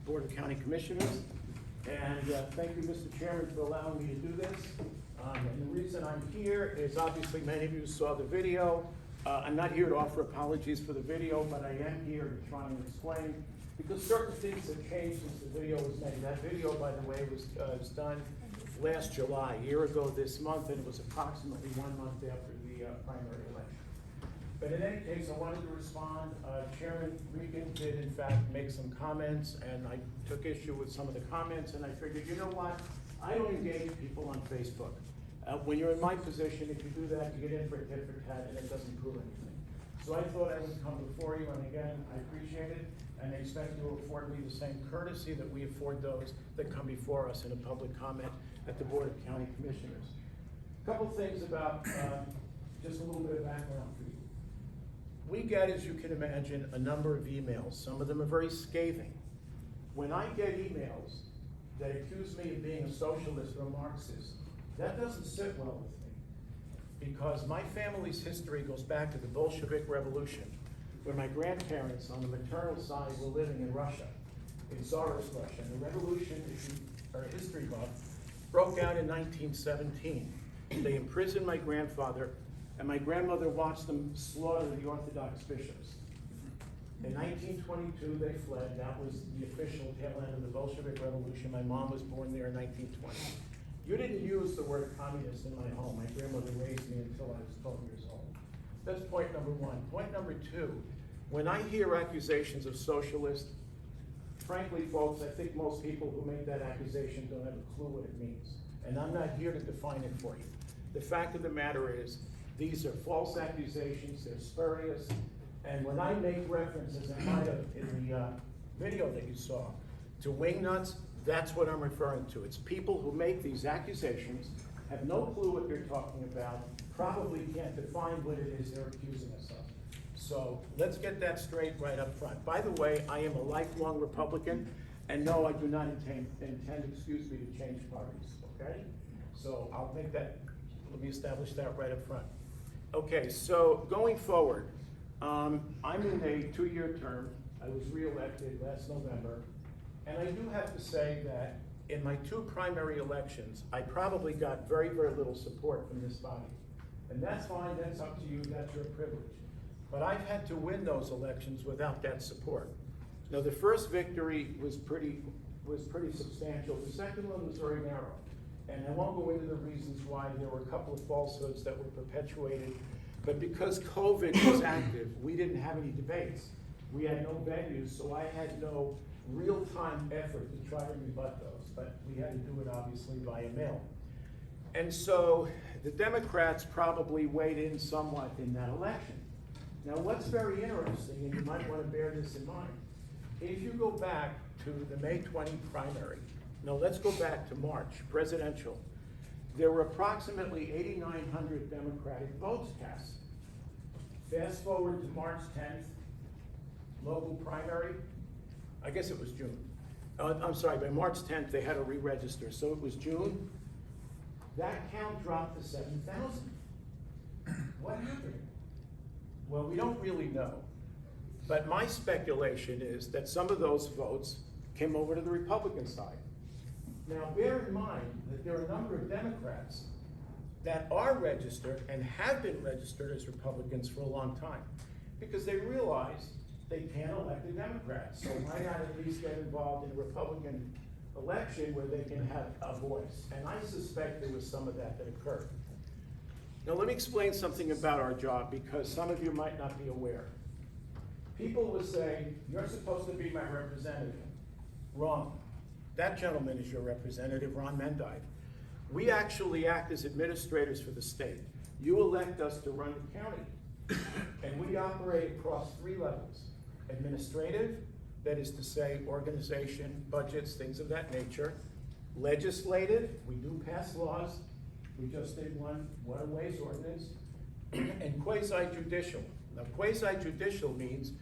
Board of County Commissioners. And thank you, Mr. Chairman, for allowing me to do this. And the reason I'm here is obviously many of you saw the video. I'm not here to offer apologies for the video, but I am here to try and explain, because certain things have changed since the video was made. That video, by the way, was done last July, a year ago this month, and it was approximately 1 month after the primary election. But in any case, I wanted to respond. Chairman Regan did in fact make some comments, and I took issue with some of the comments, and I figured, you know what? I don't engage people on Facebook. When you're in my position, if you do that, you get in for a tit for tat, and it doesn't prove anything. So I thought I would come before you, and again, I appreciate it, and I expect you will afford me the same courtesy that we afford those that come before us in a public comment at the Board of County Commissioners. A couple things about just a little bit of background for you. We get, as you can imagine, a number of emails. Some of them are very scathing. When I get emails that accuse me of being a socialist or a Marxist, that doesn't sit well with me, because my family's history goes back to the Bolshevik Revolution, where my grandparents on the maternal side were living in Russia, in Tsarist Russia. And the revolution, if you are a history buff, broke out in 1917. They imprisoned my grandfather, and my grandmother watched them slaughter the Orthodox bishops. In 1922, they fled. That was the official tail end of the Bolshevik Revolution. My mom was born there in 1920. You didn't use the word communist in my home. My grandmother raised me until I was 12 years old. That's point number one. Point number two, when I hear accusations of socialist, frankly, folks, I think most people who make that accusation don't have a clue what it means. And I'm not here to define it for you. The fact of the matter is, these are false accusations, they're spurious, and when I make references, I might have in the video that you saw, to wingnuts, that's what I'm referring to. It's people who make these accusations, have no clue what they're talking about, probably can't define what it is they're accusing us of. So let's get that straight right up front. By the way, I am a lifelong Republican, and no, I do not intend, excuse me, to change parties, okay? So I'll make that, let me establish that right up front. Okay, so going forward, I'm in a 2-year term. I was reelected last November, and I do have to say that in my 2 primary elections, I probably got very, very little support from this body. And that's fine, that's up to you, that's your privilege. But I've had to win those elections without that support. Now, the first victory was pretty substantial. The second one was very narrow. And I won't go into the reasons why. There were a couple of falsehoods that were perpetuated. But because COVID was active, we didn't have any debates. We had no venues, so I had no real-time effort to try to rebut those. But we had to do it, obviously, via mail. And so the Democrats probably weighed in somewhat in that election. Now, what's very interesting, and you might want to bear this in mind, if you go back to the May 20 primary, now let's go back to March, presidential, there were approximately 8,900 Democratic votes cast. Fast forward to March 10th, local primary, I guess it was June. I'm sorry, by March 10th, they had to re-register, so it was June. That count dropped to 7,000. What happened? Well, we don't really know, but my speculation is that some of those votes came over to the Republican side. Now, bear in mind that there are a number of Democrats that are registered and have been registered as Republicans for a long time, because they realize they can't elect a Democrat. So why not at least get involved in a Republican election where they can have a voice? And I suspect there was some of that occurred. Now let me explain something about our job, because some of you might not be aware. People will say, you're supposed to be my representative. Wrong. That gentleman is your representative, Ron Mendive. We actually act as administrators for the state. You elect us to run the county. And we operate across 3 levels. Administrative, that is to say organization, budgets, things of that nature. Legislative, we do pass laws. We just did one waterways ordinance. And quasi-judicial. Now, quasi-judicial means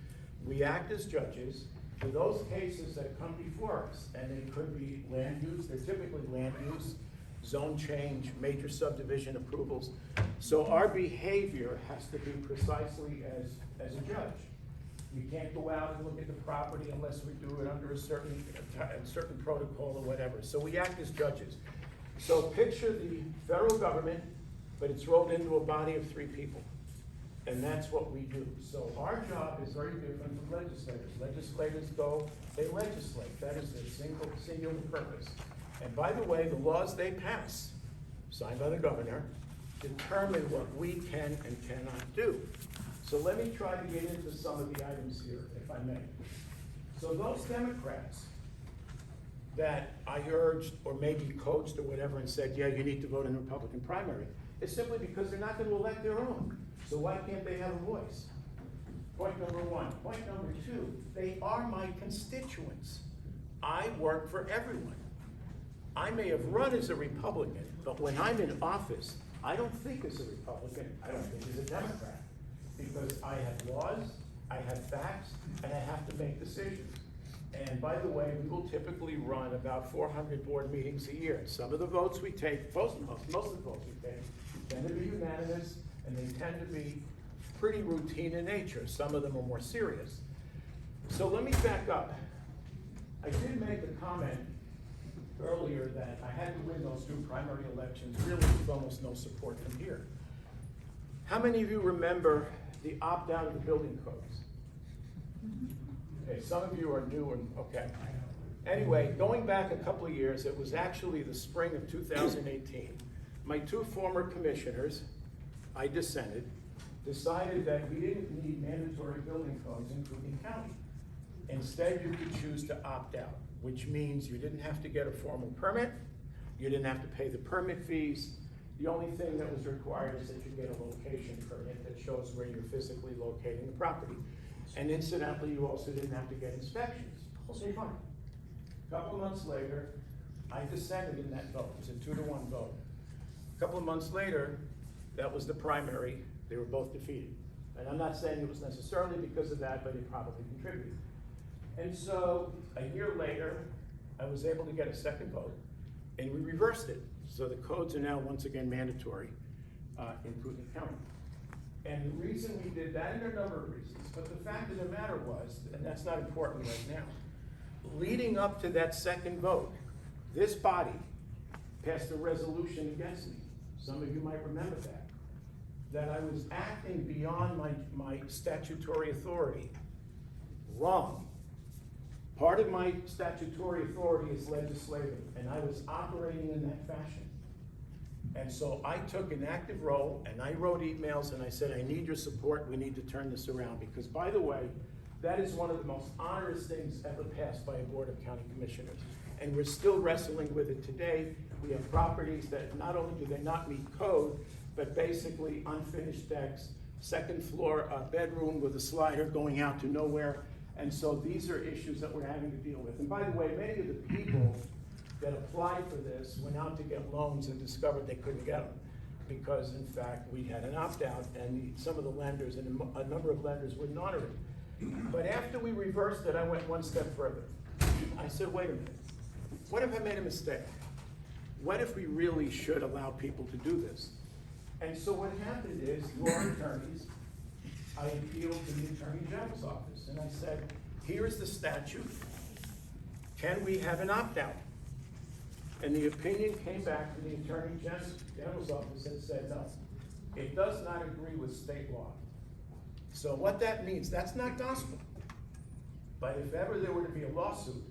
we act as judges for those cases that come before us. And they could be land use, they're typically land use, zone change, major subdivision approvals. So our behavior has to be precisely as a judge. You can't go out and look at the property unless we do it under a certain protocol or whatever. So we act as judges. So picture the federal government, but it's rolled into a body of 3 people. And that's what we do. So our job is very different from legislators. Legislators go, they legislate. That is their singular purpose. And by the way, the laws they pass, signed by the governor, determine what we can and cannot do. So let me try to get into some of the items here, if I may. So those Democrats that I urged or maybe coached or whatever and said, yeah, you need to vote in the Republican primary, it's simply because they're not going to elect their own. So why can't they have a voice? Point number 1. Point number 2, they are my constituents. I work for everyone. I may have run as a Republican, but when I'm in office, I don't think as a Republican, I don't think as a Democrat. Because I have laws, I have facts, and I have to make decisions. And by the way, we will typically run about 400 board meetings a year. Some of the votes we take, most of the votes we take, tend to be unanimous, and they tend to be pretty routine in nature. Some of them are more serious. So let me back up. I did make a comment earlier that I had to win those 2 primary elections, really with almost no support from here. How many of you remember the opt-out of the building codes? Okay, some of you are new and, okay. Anyway, going back a couple of years, it was actually the spring of 2018. My 2 former commissioners, I dissented, decided that we didn't need mandatory building codes in Kootenai County. Instead, you could choose to opt out, which means you didn't have to get a formal permit, you didn't have to pay the permit fees. The only thing that was required is that you get a location permit that shows where you're physically locating the property. And incidentally, you also didn't have to get inspections. Also fine. A couple of months later, I dissented in that vote. It was a 2-to-1 vote. A couple of months later, that was the primary. They were both defeated. And I'm not saying it was necessarily because of that, but it probably contributed. And so a year later, I was able to get a second vote, and we reversed it. So the codes are now once again mandatory in Kootenai County. And the reason we did that, and there are a number of reasons, but the fact of the matter was, and that's not important right now, leading up to that second vote, this body passed a resolution against me. Some of you might remember that I was acting beyond my statutory authority. Wrong. Part of my statutory authority is legislative, and I was operating in that fashion. And so I took an active role, and I wrote emails, and I said, I need your support, we need to turn this around. Because by the way, that is one of the most onerous things ever passed by a Board of County Commissioners. And we're still wrestling with it today. We have properties that not only do they not meet code, but basically unfinished decks, second floor bedroom with a slider going out to nowhere. And so these are issues that we're having to deal with. And by the way, many of the people that applied for this went out to get loans and discovered they couldn't get them because, in fact, we had an opt-out and some of the lenders and a number of lenders wouldn't honor it. But after we reversed it, I went one step further. I said, wait a minute, what if I made a mistake? What if we really should allow people to do this? And so what happened is, your attorneys, I appealed to the Attorney General's office, and I said, here's the statute. Can we have an opt-out? And the opinion came back from the Attorney General's office and said, no, it does not agree with state law. So what that means, that's not gospel. But if ever there were to be a lawsuit,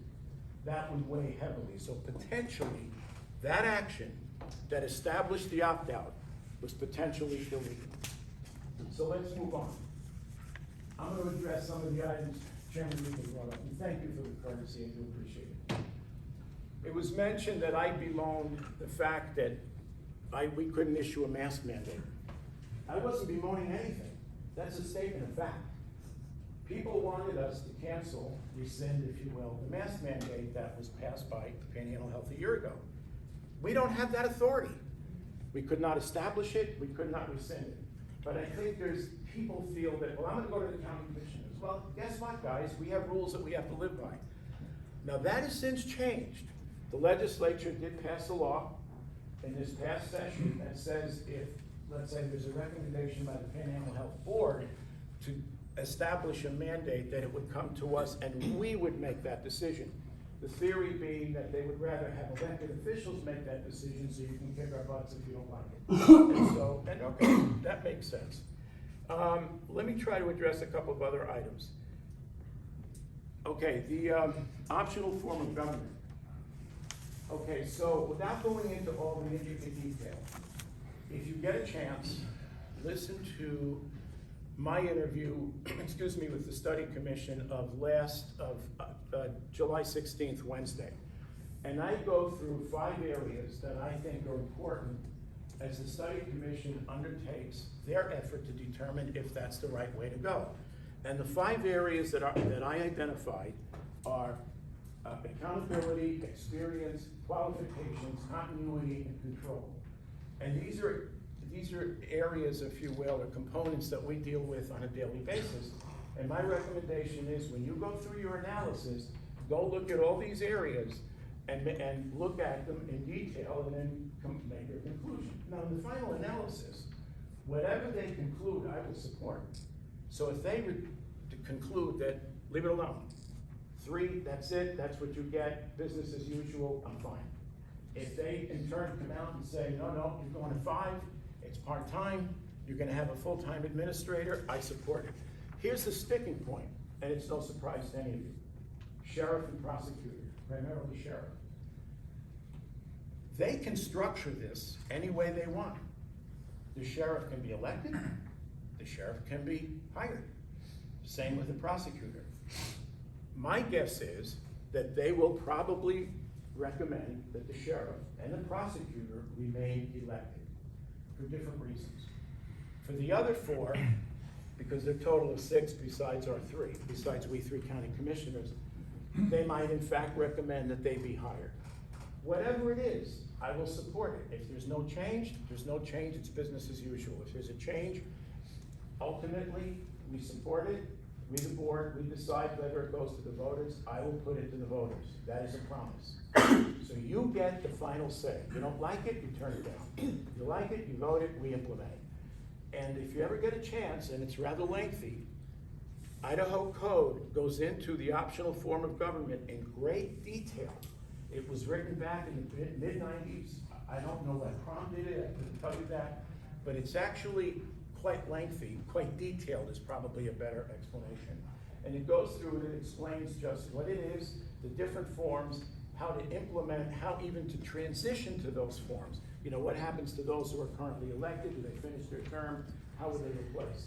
that would weigh heavily. So potentially, that action that established the opt-out was potentially illegal. So let's move on. I'm going to address some of the items Chairman Regan brought up, and thank you for the courtesy, I do appreciate it. It was mentioned that I bemoaned the fact that we couldn't issue a mask mandate. I wasn't bemoaning anything. That's a statement of fact. People wanted us to cancel, rescind, if you will, the mask mandate that was passed by Panhandle Health a year ago. We don't have that authority. We could not establish it, we could not rescind it. But I think people feel that, well, I'm gonna go to the county commissioners. Well, guess what, guys? We have rules that we have to live by. Now that has since changed. The legislature did pass a law in this past session that says if, let's say there's a recommendation by the Panhandle Health Board to establish a mandate that it would come to us and we would make that decision. The theory being that they would rather have elected officials make that decision so you can kick our butts if you don't like it. And okay, that makes sense. Let me try to address a couple of other items. Okay, the optional form of government. Okay, so without going into all the intricate detail, if you get a chance, listen to my interview, excuse me, with the study commission of July 16th, Wednesday. And I go through 5 areas that I think are important as the study commission undertakes their effort to determine if that's the right way to go. And the 5 areas that I identified are accountability, experience, qualifications, continuity, and control. And these are areas, if you will, or components that we deal with on a daily basis. And my recommendation is when you go through your analysis, go look at all these areas and look at them in detail and then make your conclusion. Now, in the final analysis, whatever they conclude, I will support. So if they conclude that, leave it alone. 3, that's it, that's what you get, business as usual, I'm fine. If they in turn come out and say, no, you're going to 5, it's part-time, you're gonna have a full-time administrator, I support it. Here's the sticking point, and it's no surprise to any of you. Sheriff and prosecutor, primarily sheriff. They can structure this any way they want. The sheriff can be elected, the sheriff can be hired. Same with the prosecutor. My guess is that they will probably recommend that the sheriff and the prosecutor remain elected for different reasons. For the other 4, because they're a total of 6 besides our 3, besides we 3 county commissioners, they might in fact recommend that they be hired. Whatever it is, I will support it. If there's no change, there's no change, it's business as usual. If there's a change, ultimately, we support it. We, the board, we decide whether it goes to the voters. I will put it to the voters. That is a promise. So you get the final say. If you don't like it, you turn it down. If you like it, you vote it, we implement it. And if you ever get a chance, and it's rather lengthy, Idaho Code goes into the optional form of government in great detail. It was written back in the mid-90s. I don't know what prompted it, I couldn't tell you that, but it's actually quite lengthy, quite detailed is probably a better explanation. And it goes through and it explains just what it is, the different forms, how to implement, how even to transition to those forms. You know, what happens to those who are currently elected? Do they finish their term? How will they replace?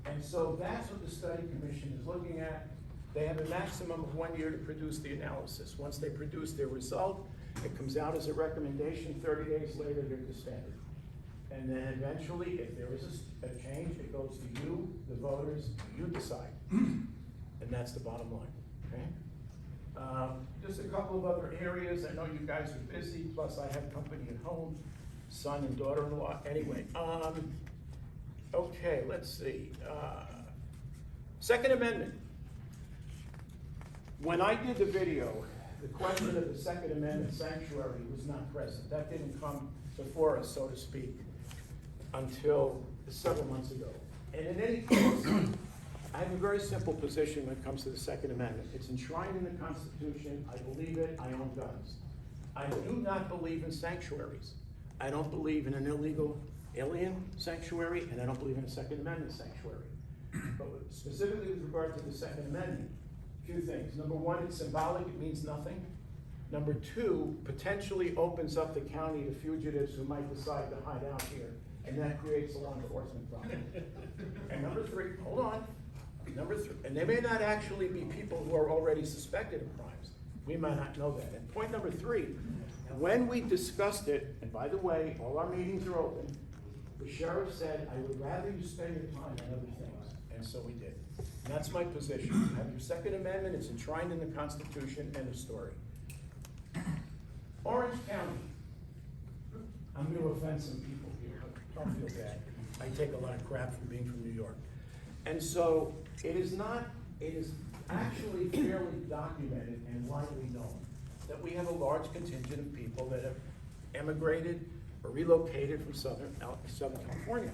And so that's what the study commission is looking at. They have a maximum of 1 year to produce the analysis. Once they produce their result, it comes out as a recommendation. 30 days later, they're disbanded. And then eventually, if there is a change, it goes to you, the voters, you decide. And that's the bottom line, okay? Just a couple of other areas. I know you guys are busy, plus I have company at home, son and daughter-in-law. Anyway, okay, let's see. Second Amendment. When I did the video, the question of the Second Amendment sanctuary was not present. That didn't come before us, so to speak, until several months ago. And in any case, I have a very simple position when it comes to the Second Amendment. It's enshrined in the Constitution. I believe it. I own guns. I do not believe in sanctuaries. I don't believe in an illegal alien sanctuary, and I don't believe in a Second Amendment sanctuary. But specifically with regard to the Second Amendment, a few things. Number 1, it's symbolic. It means nothing. Number 2, potentially opens up the county to fugitives who might decide to hide out here, and that creates a law enforcement problem. And number 3, hold on. Number 3, and they may not actually be people who are already suspected of crimes. We might not know that. And point number 3, when we discussed it, and by the way, all our meetings are open, the sheriff said, I would rather you spend your time on other things. And so we did. And that's my position. You have your Second Amendment, it's enshrined in the Constitution, end of story. Orange County. I'm going to offend some people here, but don't feel bad. I take a lot of crap from being from New York. And so it is actually fairly documented and widely known that we have a large contingent of people that have emigrated or relocated from Southern California.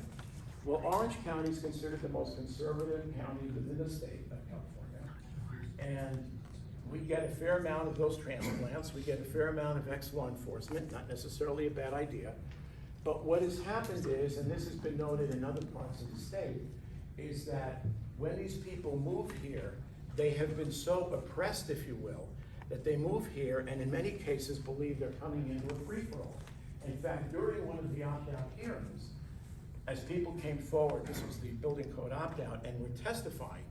Well, Orange County is considered the most conservative county within the state of California. And we get a fair amount of those transplants. We get a fair amount of ex-law enforcement, not necessarily a bad idea. But what has happened is, and this has been noted in other parts of the state, is that when these people move here, they have been so oppressed, if you will, that they move here and in many cases believe they're coming into a free-for-all. In fact, during one of the opt-out hearings, as people came forward, this was the building code opt-out, and were testifying,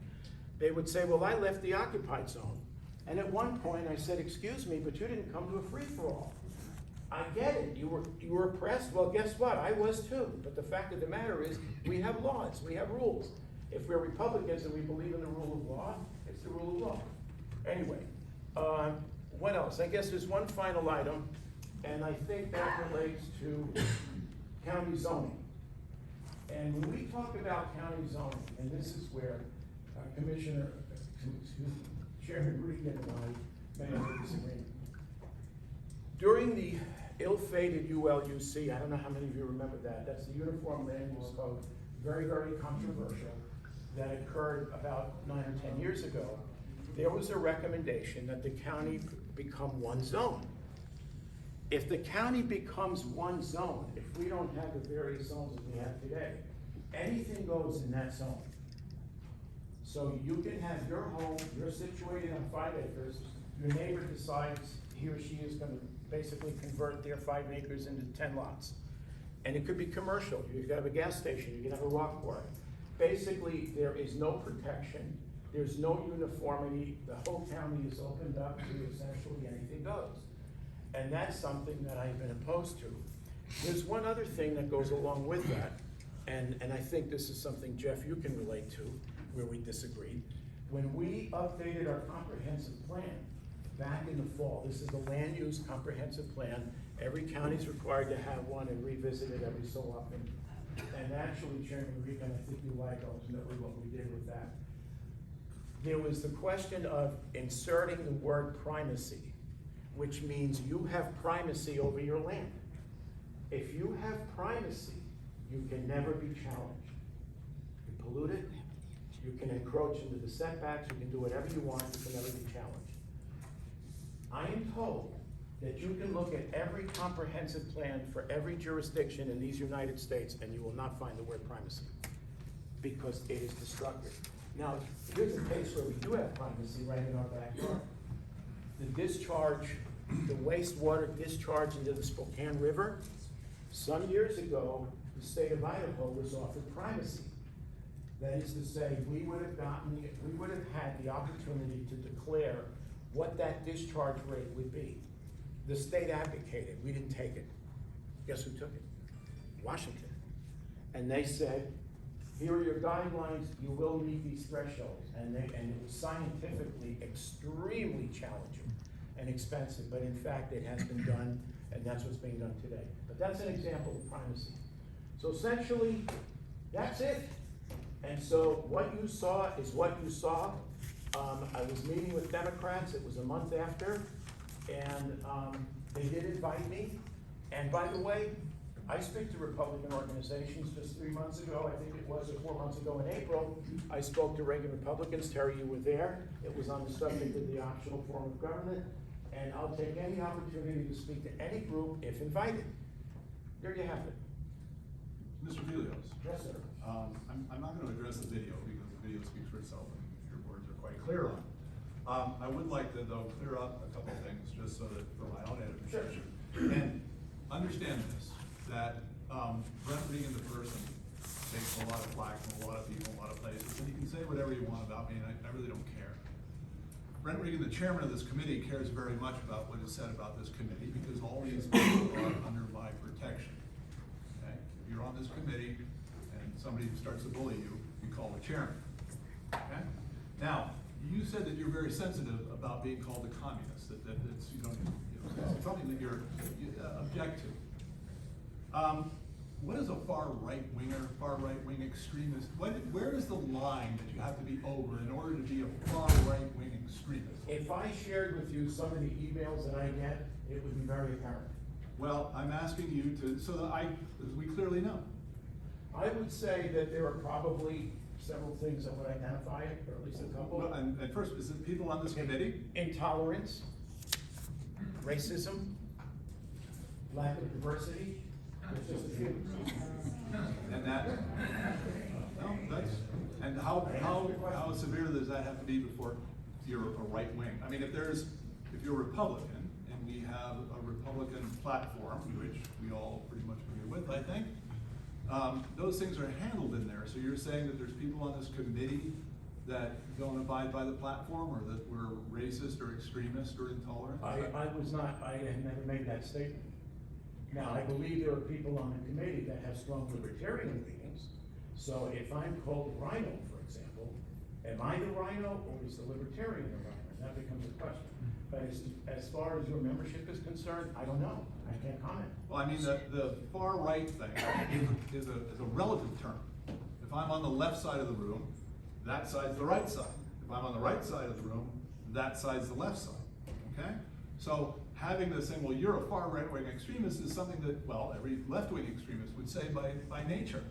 they would say, well, I left the occupied zone. And at one point I said, excuse me, but you didn't come to a free-for-all. I get it, you were oppressed, well, guess what, I was too. But the fact of the matter is, we have laws, we have rules. If we're Republicans and we believe in the rule of law, it's the rule of law. Anyway, what else? I guess there's one final item, and I think that relates to county zoning. And when we talk about county zoning, and this is where Chairman Regan and I may have a disagreement. During the ill-fated ULUC, I don't know how many of you remember that, that's the Uniform Land Use Code, very, very controversial, that occurred about 9 or 10 years ago. There was a recommendation that the county become one zone. If the county becomes one zone, if we don't have the various zones that we have today, anything goes in that zone. So you can have your home, you're situated on 5 acres, your neighbor decides he or she is gonna basically convert their 5 acres into 10 lots. And it could be commercial, you could have a gas station, you could have a rock quarry. Basically, there is no protection, there's no uniformity, the whole county is opened up to essentially anything goes. And that's something that I've been opposed to. There's one other thing that goes along with that, and I think this is something, Jeff, you can relate to, where we disagreed. When we updated our comprehensive plan back in the fall, this is the land use comprehensive plan, every county is required to have one and revisit it every so often. And actually, Chairman Regan, I think you like ultimately what we did with that. There was the question of inserting the word primacy, which means you have primacy over your land. If you have primacy, you can never be challenged. You pollute it, you can encroach into the setbacks, you can do whatever you want, you can never be challenged. I am told that you can look at every comprehensive plan for every jurisdiction in these United States and you will not find the word primacy because it is destructive. Now, here's a case where we do have primacy right in our backyard. The discharge, the wastewater discharge into the Spokane River, some years ago, the state of Idaho was offered primacy. That is to say, we would have had the opportunity to declare what that discharge rate would be. The state advocated, we didn't take it. Guess who took it? Washington. And they said, here are your guidelines, you will meet these thresholds. And it was scientifically extremely challenging and expensive, but in fact it has been done, and that's what's being done today. But that's an example of primacy. So essentially, that's it. And so what you saw is what you saw. I was meeting with Democrats, it was a month after, and they did invite me. And by the way, I speak to Republican organizations. Just 3 months ago, I think it was, or 4 months ago in April, I spoke to Reagan Republicans. Terry, you were there. It was on the subject of the optional form of government. And I'll take any opportunity to speak to any group if invited. There you have it. Mr. Fillios. Yes, sir. I'm not going to address the video because the video speaks for itself and your words are quite clear on it. I would like to, though, clear up a couple of things just so that for my own edification. Sure. And understand this, that Brent Regan, the person, takes a lot of flack from a lot of people, a lot of places, and you can say whatever you want about me, and I really don't care. Brent Regan, the chairman of this committee, cares very much about what is said about this committee because all these people are under my protection. Okay? If you're on this committee and somebody starts to bully you, you call the chairman. Okay? Now, you said that you're very sensitive about being called a communist, that it's, you don't, it's something that you object to. What is a far right-winger, far right-wing extremist? Where is the line that you have to be over in order to be a far right-wing extremist? If I shared with you some of the emails that I get, it would be very apparent. Well, I'm asking you to, so that we clearly know. I would say that there are probably several things that would identify it, or at least a couple. Well, and first, is it people on this committee? Intolerance, racism, lack of diversity, there's just a few. And that, no, that's, and how severe does that have to be before you're a right wing? I mean, if you're Republican, and we have a Republican platform, which we all pretty much agree with, I think, those things are handled in there. So you're saying that there's people on this committee that don't abide by the platform, or that we're racist or extremist or intolerant? I had never made that statement. Now, I believe there are people on the committee that have strong libertarian leanings. So if I'm called a rhino, for example, am I the rhino or is the libertarian the rhino? That becomes a question. But as far as your membership is concerned, I don't know. I can't comment. Well, I mean, the far right thing is a relative term. If I'm on the left side of the room, that side's the right side. If I'm on the right side of the room, that side's the left side, okay? So having this saying, well, you're a far right-wing extremist is something that, well, every left-wing extremist would say by nature,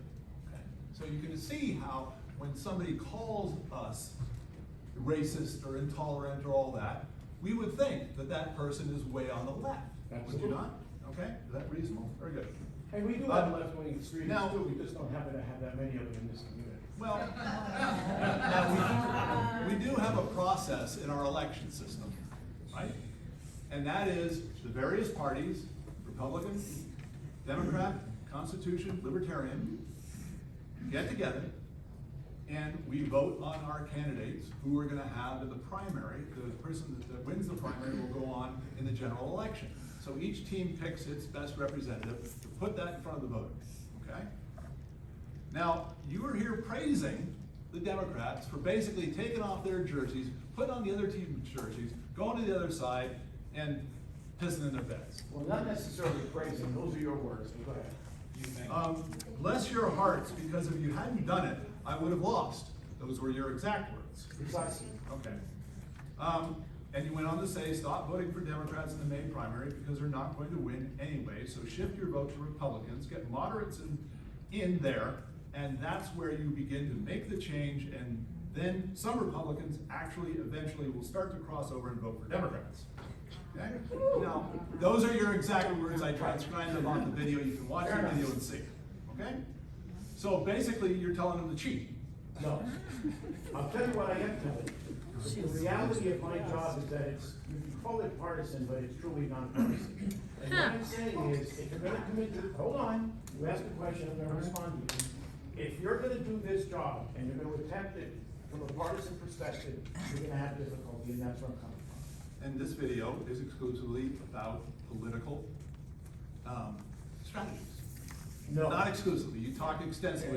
okay? So you can see how when somebody calls us racist or intolerant or all that, we would think that that person is way on the left. Absolutely. Would you not? Okay, is that reasonable? Very good. And we do have left-wing extremists now- too, we just don't happen to have that many of them in this community. Well, now we do have a process in our election system, right? And that is the various parties, Republican, Democrat, Constitution, Libertarian, get together and we vote on our candidates who we're gonna have in the primary. The person that wins the primary will go on in the general election. So each team picks its best representative to put that in front of the voters, okay? Now, you are here praising the Democrats for basically taking off their jerseys, putting on the other team's jerseys, going to the other side, and pissing in their beds. Well, not necessarily praising, those are your words, but go ahead. Bless your hearts, because if you hadn't done it, I would have lost. Those were your exact words. Precisely. Okay. And you went on to say, stop voting for Democrats in the May primary because they're not going to win anyway, so shift your vote to Republicans, get moderates in there, and that's where you begin to make the change, and then some Republicans actually eventually will start to cross over and vote for Democrats. Okay? Now, those are your exact words. I transcribed them on the video. You can watch the video and see. Okay? So basically, you're telling them to cheat. No. I'll tell you what I am telling you. The reality of my job is that you can call it partisan, but it's truly non-partisan. And what I'm saying is, if you're gonna come into, hold on, you asked a question, I'm gonna respond to you. If you're gonna do this job, and you're gonna attempt it from a partisan perspective, you're gonna have difficulty, and that's where I'm coming from. And this video is exclusively about political strategies. No. Not exclusively. You talk extensively